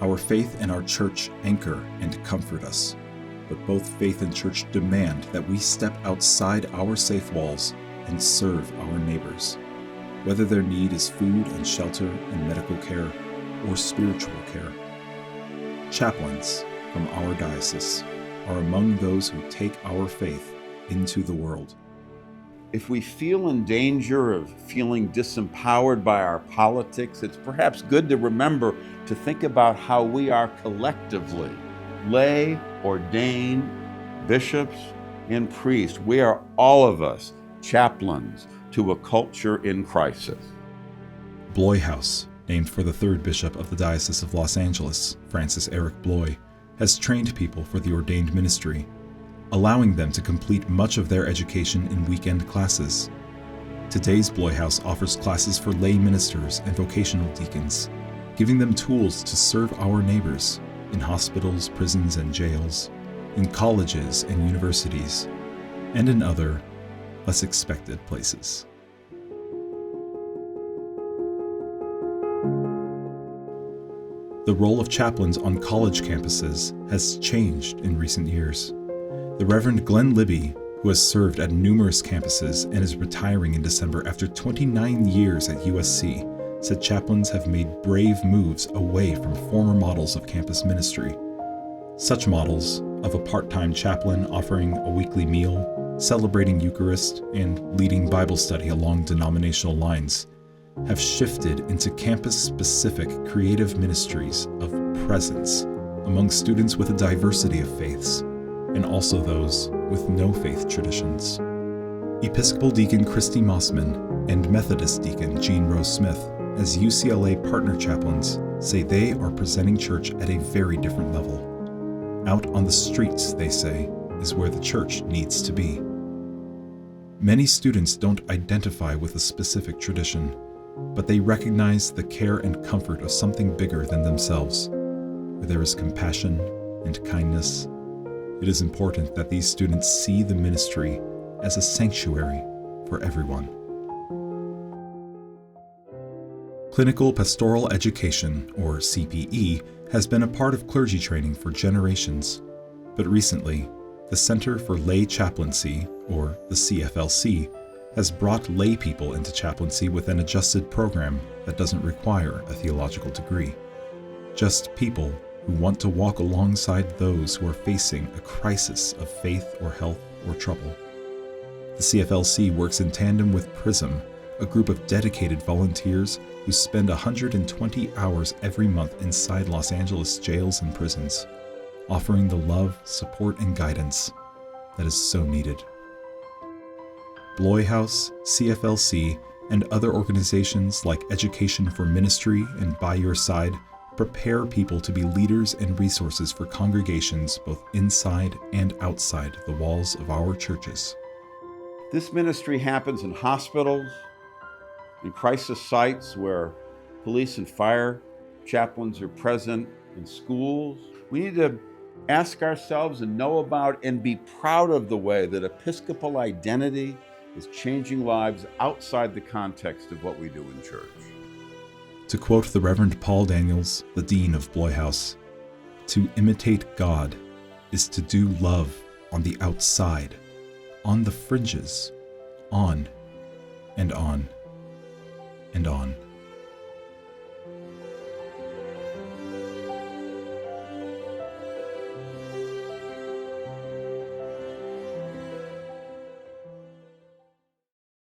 Our faith and our church anchor and comfort us, but both faith and church demand that we step outside our safe walls and serve our neighbors, whether their need is food and shelter and medical care or spiritual care. Chaplains from our diocese are among those who take our faith into the world. If we feel in danger of feeling disempowered by our politics, it's perhaps good to remember to think about how we are collectively, lay, ordained, bishops, and priests. We are all of us chaplains to a culture in crisis. Bloy House, named for the third bishop of the Diocese of Los Angeles, Francis Eric Bloy, has trained people for the ordained ministry, allowing them to complete much of their education in weekend classes. Today's Bloy House offers classes for lay ministers and vocational deacons, giving them tools to serve our neighbors in hospitals, prisons, and jails, in colleges and universities, and in other, less expected places. The role of chaplains on college campuses has changed in recent years. The Reverend Glenn Libby, who has served at numerous campuses and is retiring in December after 29 years at USC, said chaplains have made brave moves away from former models of campus ministry. Such models of a part-time chaplain offering a weekly meal, celebrating Eucharist, and leading Bible study along denominational lines have shifted into campus-specific creative ministries of presence among students with a diversity of faiths, and also those with no faith traditions. Episcopal Deacon Christy Mossman and Methodist Deacon Jean Rose Smith, as UCLA partner chaplains, say they are presenting church at a very different level. Out on the streets, they say, is where the church needs to be. Many students don't identify with a specific tradition, but they recognize the care and comfort of something bigger than themselves, where there is compassion and kindness. It is important that these students see the ministry as a sanctuary for everyone. Clinical Pastoral Education, or CPE, has been a part of clergy training for generations, but recently, the Center for Lay Chaplaincy, or the CFLC, has brought lay people into chaplaincy with an adjusted program that doesn't require a theological degree. Just people who want to walk alongside those who are facing a crisis of faith or health or trouble. The CFLC works in tandem with PRISM, a group of dedicated volunteers who spend 120 hours every month inside Los Angeles jails and prisons, offering the love, support, and guidance that is so needed. Bloy House, CFLC, and other organizations like Education for Ministry and By Your Side prepare people to be leaders and resources for congregations both inside and outside the walls of our churches. This ministry happens in hospitals, in crisis sites where police and fire chaplains are present, in schools. We need to ask ourselves and know about and be proud of the way that Episcopal Identity is changing lives outside the context of what we do in church. To quote the Reverend Paul Daniels, the Dean of Bloy House, "To imitate God is to do love on the outside, on the fringes, on and on and on."